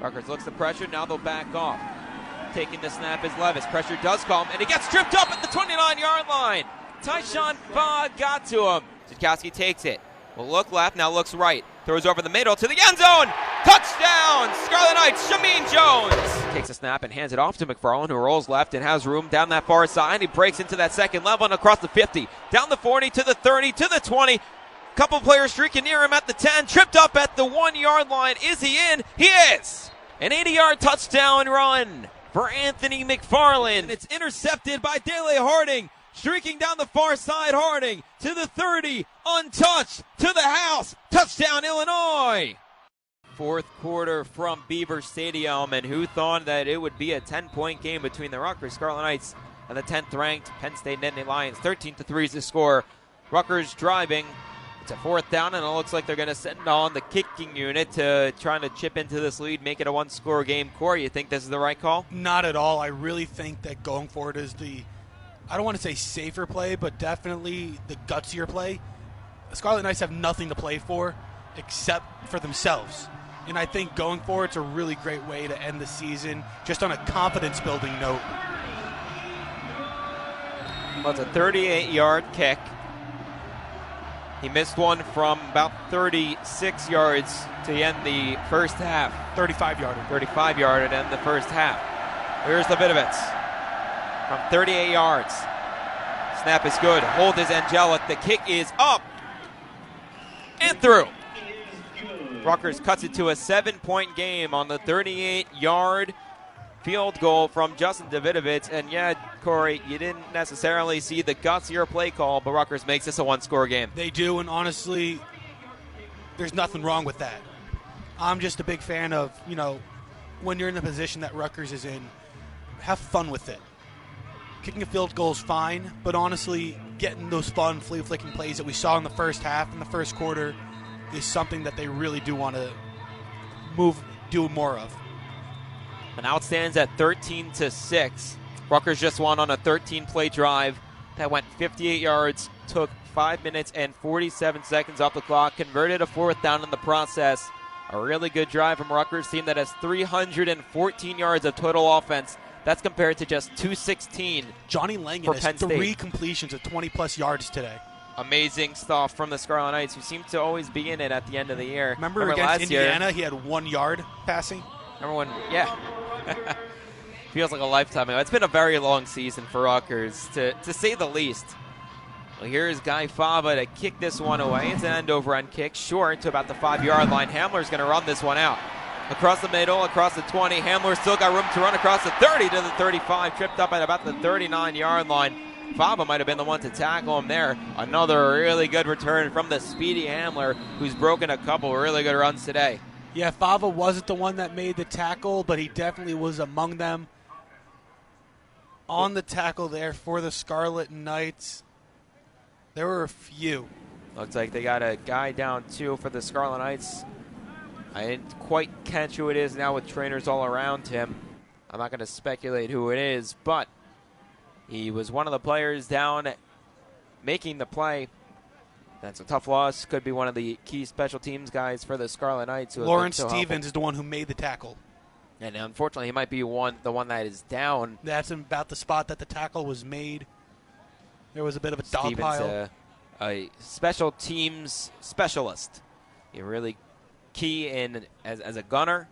Rutgers looks the pressure, now they'll back off. Taking the snap is Levis. Pressure does come, and he gets tripped up at the 29-yard line. Tyshawn Fogg got to him. Zukowski takes it. Will look left, now looks right. Throws over the middle to the end zone. Touchdown! Scarlet Knights, Shameen Jones. Takes a snap and hands it off to McFarland, who rolls left and has room down that far side. He breaks into that second level and across the 50. Down the 40 to the 30 to the 20. Couple players streaking near him at the 10. Tripped up at the 1-yard line. Is he in? He is! An 80-yard touchdown run for Anthony McFarland. And it's intercepted by Dele Harding. Streaking down the far side, Harding to the 30, untouched, to the house. Touchdown, Illinois. Fourth quarter from Beaver Stadium, and who thought that it would be a 10-point game between the Rutgers Scarlet Knights and the 10th-ranked Penn State Nittany Lions. 13-3 is the score. Rutgers driving. It's a fourth down, and it looks like they're going to send on the kicking unit to try to chip into this lead, make it a one-score game. Corey, you think this is the right call? Not at all. I really think that going forward is I don't want to say safer play, but definitely the gutsier play. The Scarlet Knights have nothing to play for except for themselves. And I think going forward, it's a really great way to end the season, just on a confidence-building note. Well, it's a 38-yard kick. He missed one from about 36 yards to end the first half. 35-yarder. 35-yarder to end the first half. Here's Levitovitz from 38 yards. Snap is good. Hold is angelic. The kick is up and through. Rutgers cuts it to a 7-point game on the 38-yard field goal from Justin Davidovitz. And yeah, Corey, you didn't necessarily see the gutsier play call, but Rutgers makes this a one-score game. They do, and honestly, there's nothing wrong with that. I'm just a big fan of, when you're in the position that Rutgers is in, have fun with it. Kicking a field goal is fine, but honestly, getting those fun, flea-flicking plays that we saw in the first half and the first quarter is something that they really do want to do more of. And now it stands at 13-6. Rutgers just won on a 13-play drive that went 58 yards, took 5 minutes and 47 seconds off the clock, converted a fourth down in the process. A really good drive from Rutgers, team that has 314 yards of total offense. That's compared to just 216. Johnny Langan has 3 completions of 20-plus yards today. Amazing stuff from the Scarlet Knights, who seem to always be in it at the end of the year. Remember against last Indiana, year, he had 1 yard passing? Remember when, yeah. Feels like a lifetime ago. It's been a very long season for Rutgers, to say the least. Well, here's Guy Fava to kick this one away. It's an end-over-end kick, short to about the 5-yard line. Hamler's going to run this one out. Across the middle, across the 20. Hamler still got room to run across the 30 to the 35. Tripped up at about the 39-yard line. Fava might have been the one to tackle him there. Another really good return from the speedy Hamler, who's broken a couple really good runs today. Yeah, Fava wasn't the one that made the tackle, but he definitely was among them. On the tackle there for the Scarlet Knights, there were a few. Looks like they got a guy down, too, for the Scarlet Knights. I didn't quite catch who it is now with trainers all around him. I'm not going to speculate who it is, but he was one of the players down making the play. That's a tough loss. Could be one of the key special teams guys for the Scarlet Knights. Lawrence Stevens is the one who made the tackle. And unfortunately, he might be the one that is down. That's about the spot that the tackle was made. There was a bit of a dogpile. A special teams specialist. He really key in as a gunner.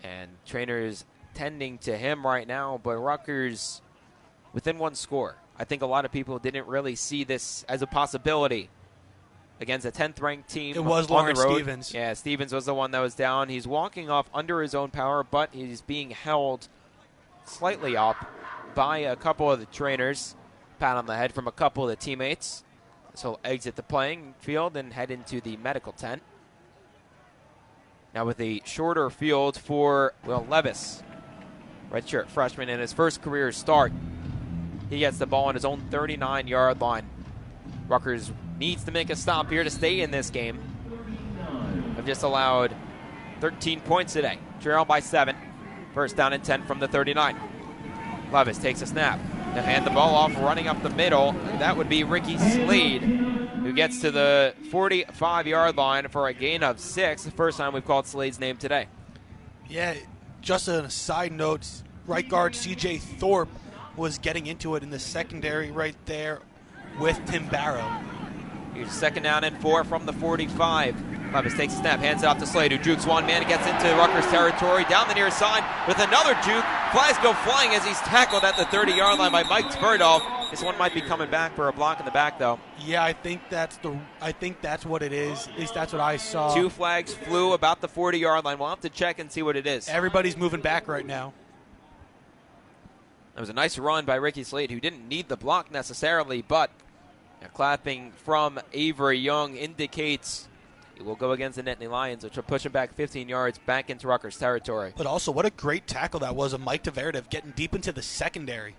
And trainers tending to him right now. But Rutgers within 1 score. I think a lot of people didn't really see this as a possibility against a 10th-ranked team. It was Lawrence Stevens. Yeah, Stevens was the one that was down. He's walking off under his own power, but he's being held slightly up by a couple of the trainers. Pat on the head from a couple of the teammates. So he'll exit the playing field and head into the medical tent. Now with a shorter field for Will Levis. Redshirt freshman in his first career start. He gets the ball on his own 39-yard line. Rutgers needs to make a stop here to stay in this game. They've just allowed 13 points today. Trail by 7. First down and 10 from the 39. Levis takes a snap. They'll hand the ball off, running up the middle. That would be Ricky Slade, who gets to the 45-yard line for a gain of 6. The first time we've called Slade's name today. Yeah, just a side note, right guard C.J. Thorpe was getting into it in the secondary right there with Tim Barrow. Here's 2nd down and 4 from the 45. Levis takes a snap, hands it off to Slade, who jukes one man and gets into Rutgers territory down the near side with another juke. Flags go flying as he's tackled at the 30-yard line by Mike Tverdoff. This one might be coming back for a block in the back, though. Yeah, I think that's what it is. At least that's what I saw. 2 flags flew about the 40-yard line. We'll have to check and see what it is. Everybody's moving back right now. That was a nice run by Ricky Slade, who didn't need the block necessarily, but a clapping from Avery Young indicates he will go against the Nittany Lions, which will push him back 15 yards back into Rutgers territory. But also, what a great tackle that was of Mike Tverdoff getting deep into the secondary.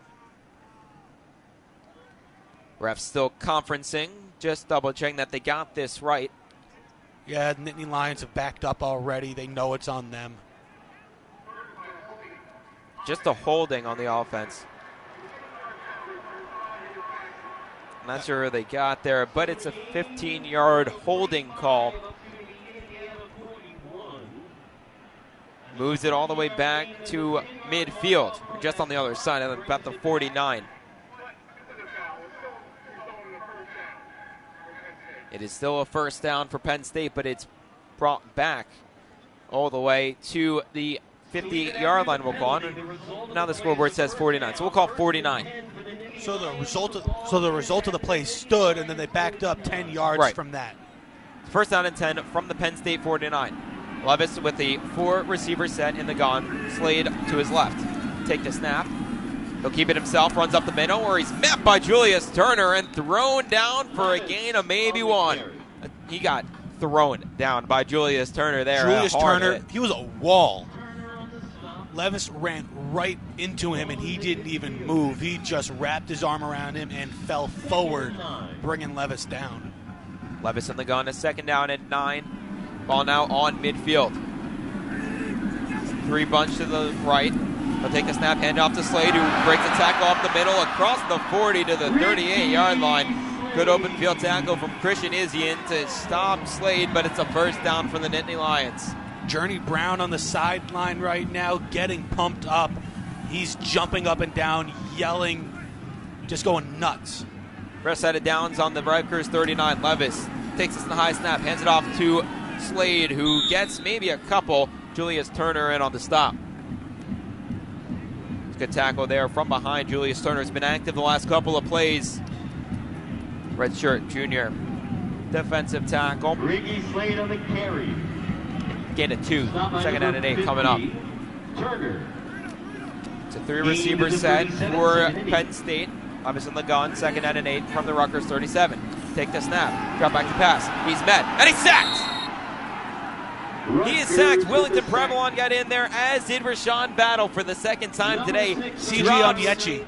Refs still conferencing, just double-checking that they got this right. Yeah, the Nittany Lions have backed up already. They know it's on them. Just a holding on the offense. I'm not sure who they got there, but it's a 15-yard holding call. Moves it all the way back to midfield, just on the other side, about the 49. It is still a 1st down for Penn State, but it's brought back all the way to the 50-yard line, we'll call it. Now the scoreboard says 49, so we'll call 49. So the result of the play stood, and then they backed up 10 yards from that. 1st down and 10 from the Penn State 49. Levis with the 4-receiver set in the gun. Slade to his left. Take the snap. He'll keep it himself, runs up the middle, where he's met by Julius Turner and thrown down for a gain of maybe 1. He got thrown down by Julius Turner there. Julius Turner, he was a wall. Levis ran right into him, and he didn't even move. He just wrapped his arm around him and fell forward, bringing Levis down. Levis in the gun, a 2nd down and 9. Ball now on midfield. 3 bunch to the right. He'll take a snap, hand off to Slade, who breaks a tackle off the middle across the 40 to the 38-yard line. Good open field tackle from Christian Izzian to stop Slade, but it's a 1st down for the Nittany Lions. Journey Brown on the sideline right now, getting pumped up. He's jumping up and down, yelling, just going nuts. First set of downs on the Rutgers 39. Levis takes us in the high snap, hands it off to Slade, who gets maybe a couple. Julius Turner in on the stop. Good tackle there from behind. Julius Turner has been active the last couple of plays. Redshirt junior defensive tackle. Ricky Slade on the carry. Gain of 2. 2nd down and 8 coming up. Turner. It's a 3-receiver set for Penn State. Levis in the gun. 2nd down and 8 from the Rutgers 37. Take the snap. Drop back to pass. He's met. And he's sacked! He is sacked. Willington Prevalon got in there, as did Rashawn Battle for the 2nd time today. CJ Onyechi.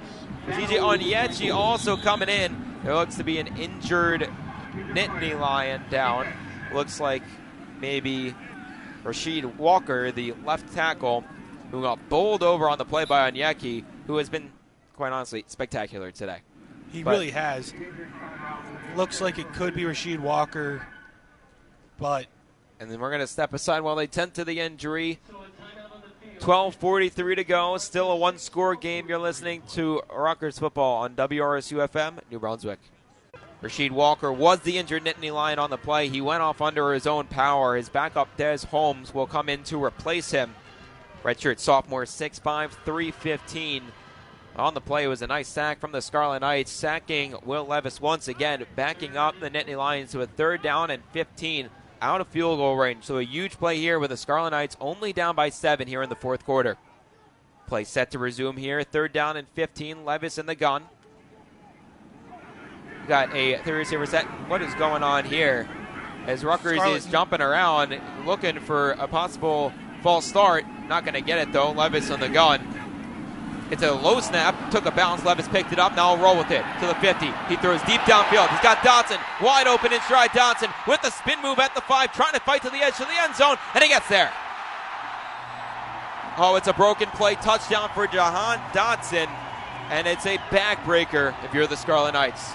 CJ Onyechi also coming in. There looks to be an injured Nittany Lion down. Looks like maybe Rasheed Walker, the left tackle, who got bowled over on the play by Onyeki, who has been, quite honestly, spectacular today. He really has. Looks like it could be Rasheed Walker, but... And then we're going to step aside while they tend to the injury. 12:43 to go. Still a 1-score game. You're listening to Rutgers football on WRSU FM, New Brunswick. Rasheed Walker was the injured Nittany Lion on the play. He went off under his own power. His backup, Des Holmes, will come in to replace him. Redshirt sophomore, 6'5", 315. On the play was a nice sack from the Scarlet Knights, sacking Will Levis once again, backing up the Nittany Lions to a 3rd down and 15 out of field goal range. So a huge play here with the Scarlet Knights only down by 7 here in the 4th quarter. Play set to resume here, 3rd down and 15. Levis in the gun. Got a 3-receiver set. What is going on here? As Rutgers is jumping around, looking for a possible false start. Not going to get it, though. Levis on the gun. It's a low snap. Took a bounce. Levis picked it up. Now he'll roll with it to the 50. He throws deep downfield. He's got Dotson wide open in stride. Dotson with the spin move at the 5, trying to fight to the edge to the end zone, and he gets there. Oh, it's a broken play. Touchdown for Jahan Dotson, and it's a backbreaker if you're the Scarlet Knights.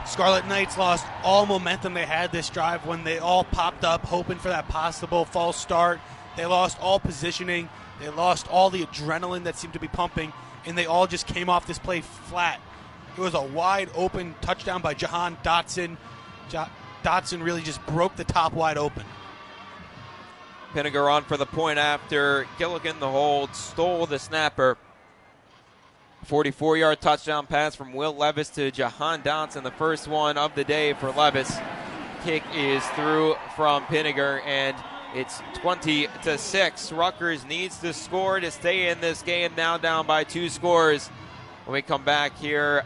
Scarlet Knights lost all momentum they had this drive when they all popped up hoping for that possible false start. They lost all positioning. They lost all the adrenaline that seemed to be pumping, and they all just came off this play flat. It was a wide open touchdown by Jahan Dotson. Dotson really just broke the top wide open. Pinniger on for the point after Gilligan, the hold, stole the snapper. 44-yard touchdown pass from Will Levis to Jahan Dotson, the first one of the day for Levis. Kick is through from Pinniger, and it's 20-6. Rutgers needs to score to stay in this game, now down by 2 scores. When we come back here,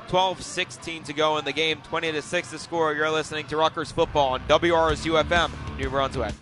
12-16 to go in the game, 20-6 to score. You're listening to Rutgers football on WRSU FM, New Brunswick.